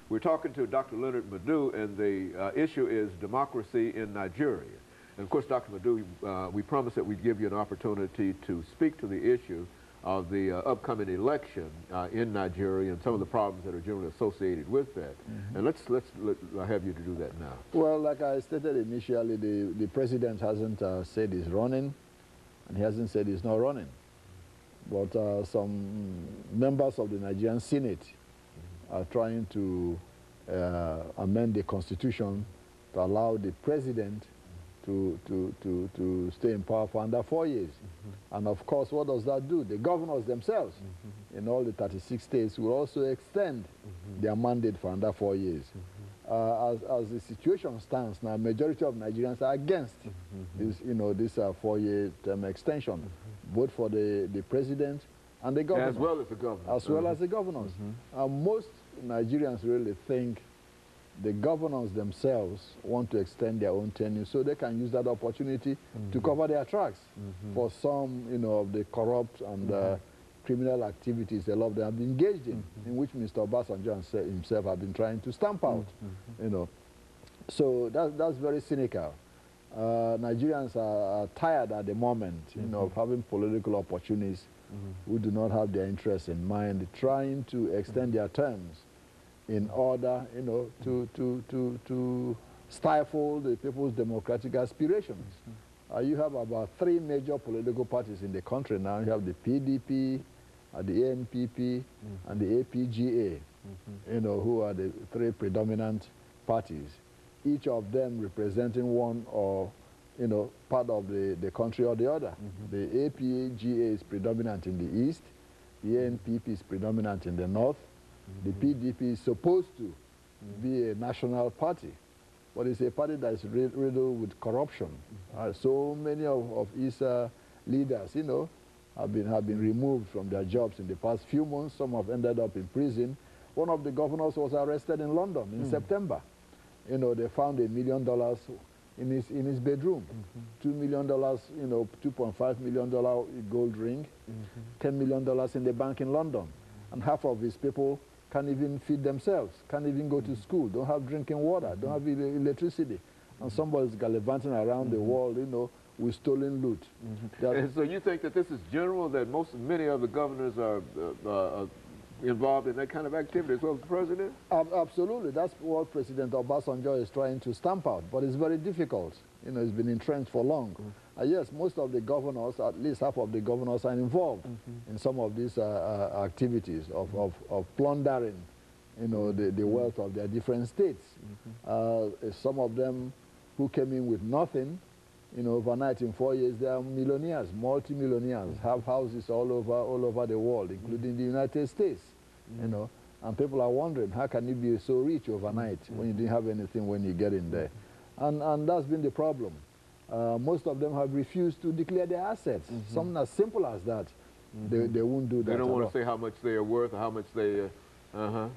We're talking to Dr. LMadu, and the issue is democracy in Nigeria. And of course, Dr. LMadu, we promised that we'd give you an opportunity to speak to the issue of the upcoming election in Nigeria and some of the problems that are generally associated with that. And let's have you to do that now. Well, like I stated initially, the president hasn't said he's running, and he hasn't said he's not running. But some members of the Nigerian Senate are trying to amend the constitution to allow the president to stay in power for under 4 years. And of course, what does that do? The governors themselves in all the 36 states will also extend their mandate for under 4 years. As the situation stands now, majority of Nigerians are against this, this 4-year term extension, both for the president and the governors. As well as the governors. As well as the governors. Most Nigerians really think the governors themselves want to extend their own tenure so they can use that opportunity to cover their tracks for some, of the corrupt and criminal activities a lot of them have been engaged in which Mr. Obasanjo himself have been trying to stamp out, So that's very cynical. Nigerians are tired at the moment, of having political opportunists who do not have their interests in mind, trying to extend their terms in order, to stifle the people's democratic aspirations. You have about 3 major political parties in the country now. You have the PDP, the ANPP, and the APGA, who are the 3 predominant parties, each of them representing one or, part of the country or the other. The APGA is predominant in the east, the ANPP is predominant in the north, the PDP is supposed to be a national party, but it's a party that is riddled with corruption. So many of its leaders, have been removed from their jobs in the past few months. Some have ended up in prison. One of the governors was arrested in London in September. They found $1 million in his bedroom, $2 million, $2.5 million gold ring, $10 million in the bank in London, and half of his people can't even feed themselves, can't even go to school, don't have drinking water, don't have electricity, and somebody's gallivanting around the world, with stolen loot. And so you think that this is general, that many of the governors are involved in that kind of activity as well as the president? Absolutely. That's what President Obasanjo is trying to stamp out, but it's very difficult. It's been entrenched for long. Yes, most of the governors, at least half of the governors, are involved in some of these activities of plundering, the wealth of their different states. Some of them who came in with nothing, overnight in 4 years, they are millionaires, multi-millionaires, have houses all over the world, including the United States, and people are wondering, how can you be so rich overnight when you didn't have anything when you get in there? And that's been the problem. Most of them have refused to declare their assets. Something as simple as that, they won't do that. They don't want to say how much they are worth or how much they...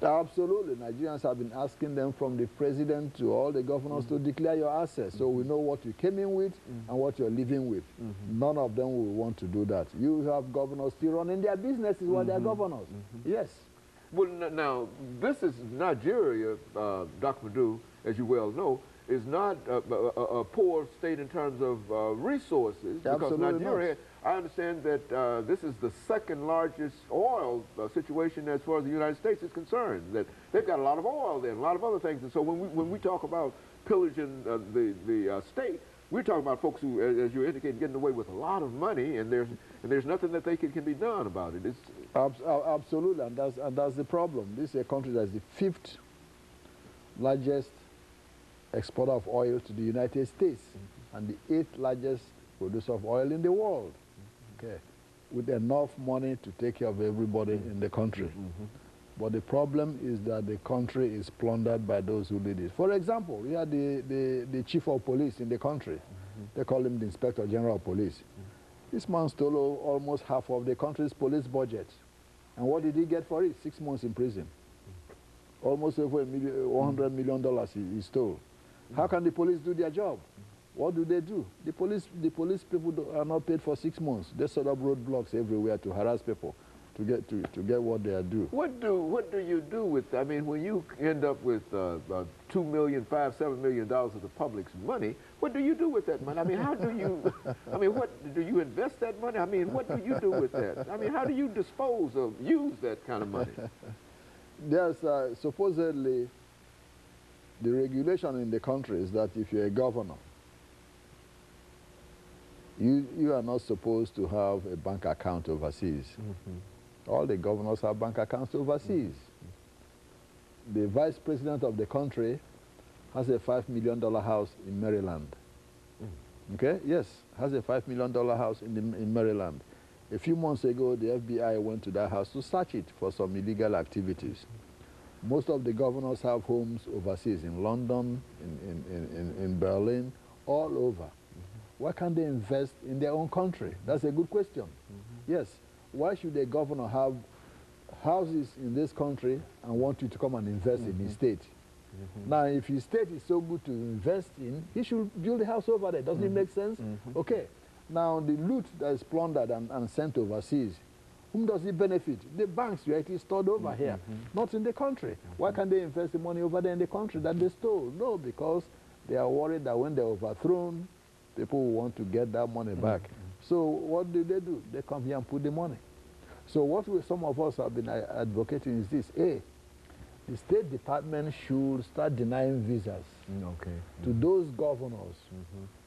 Absolutely. Nigerians have been asking them, from the president to all the governors, to declare your assets so we know what you came in with and what you're living with. None of them will want to do that. You have governors still running their businesses while they're governors. Yes. Well, now, this is Nigeria, Dr. LMadu, as you well know, is not a poor state in terms of resources. Because Nigeria, I understand that this is the second largest oil situation as far as the United States is concerned. That they've got a lot of oil there, and a lot of other things. And so when we talk about pillaging the state, we're talking about folks who, as you indicated, getting away with a lot of money, and there's nothing that can be done about it. Absolutely, and that's the problem. This is a country that's the 5th largest exporter of oil to the United States and the 8th largest producer of oil in the world. Okay, with enough money to take care of everybody in the country. But the problem is that the country is plundered by those who lead it. For example, we had the chief of police in the country. They call him the Inspector General of Police. This man stole almost half of the country's police budget. And what did he get for it? 6 months in prison. Almost over $100 million he stole. How can the police do their job? What do? The police people are not paid for 6 months. They set up roadblocks everywhere to harass people, get what they are due. What do you do with, I mean, when you end up with $2 million, $7 million of the public's money, what do you do with that money? I mean, how do you, I mean, what, do you invest that money? I mean, what do you do with that? I mean, how do you dispose of, use that kind of money? There's supposedly the regulation in the country is that if you're a governor, you are not supposed to have a bank account overseas. All the governors have bank accounts overseas. The vice president of the country has a $5 million house in Maryland. Okay? Yes, has a $5 million house in Maryland. A few months ago, the FBI went to that house to search it for some illegal activities. Most of the governors have homes overseas, in London, in Berlin, all over. Why can't they invest in their own country? That's a good question. Yes. Why should a governor have houses in this country and want you to come and invest in his state? Now, if his state is so good to invest in, he should build a house over there. Doesn't it make sense? Okay. Now, the loot that is plundered and sent overseas, whom does it benefit? The banks where it is stored over here, not in the country. Why can't they invest the money over there in the country that they stole? No, because they are worried that when they're overthrown, people will want to get that money back. So what do? They come here and put the money. So what some of us have been advocating is this. A, the State Department should start denying visas to those governors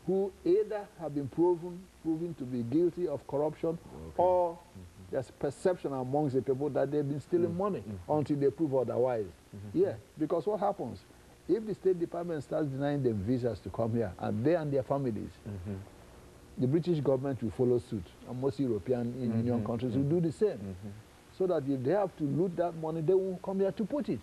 who either have been proven to be guilty of corruption or there's perception amongst the people that they've been stealing money until they prove otherwise. Yeah, because what happens? If the State Department starts denying them visas to come here, and they and their families, the British government will follow suit, and most European Union countries will do the same. So that if they have to loot that money, they won't come here to put it.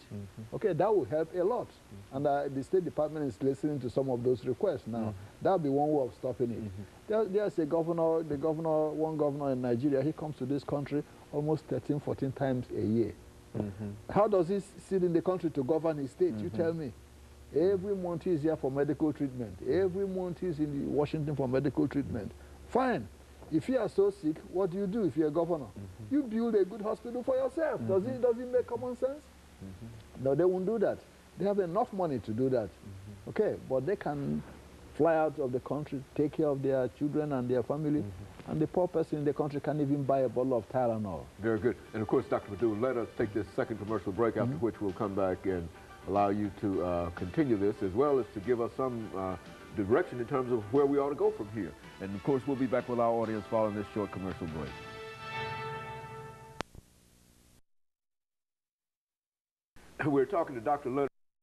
Okay, that will help a lot. And the State Department is listening to some of those requests now. That will be one way of stopping it. There's a governor, one governor in Nigeria, he comes to this country almost 13, 14 times a year. How does he sit in the country to govern his state? You tell me. Every month he's here for medical treatment. Every month he's in Washington for medical treatment. Fine. If you are so sick, what do you do if you're a governor? You build a good hospital for yourself. Does it make common sense? No, they won't do that. They have enough money to do that. Okay, but they can fly out of the country, take care of their children and their family, and the poor person in the country can't even buy a bottle of Tylenol. Very good. And of course, Dr. LMadu, let us take this second commercial break, after which we'll come back and allow you to continue this, as well as to give us some direction in terms of where we ought to go from here. And of course, we'll be back with our audience following this short commercial break. We're talking to Dr. LMadu.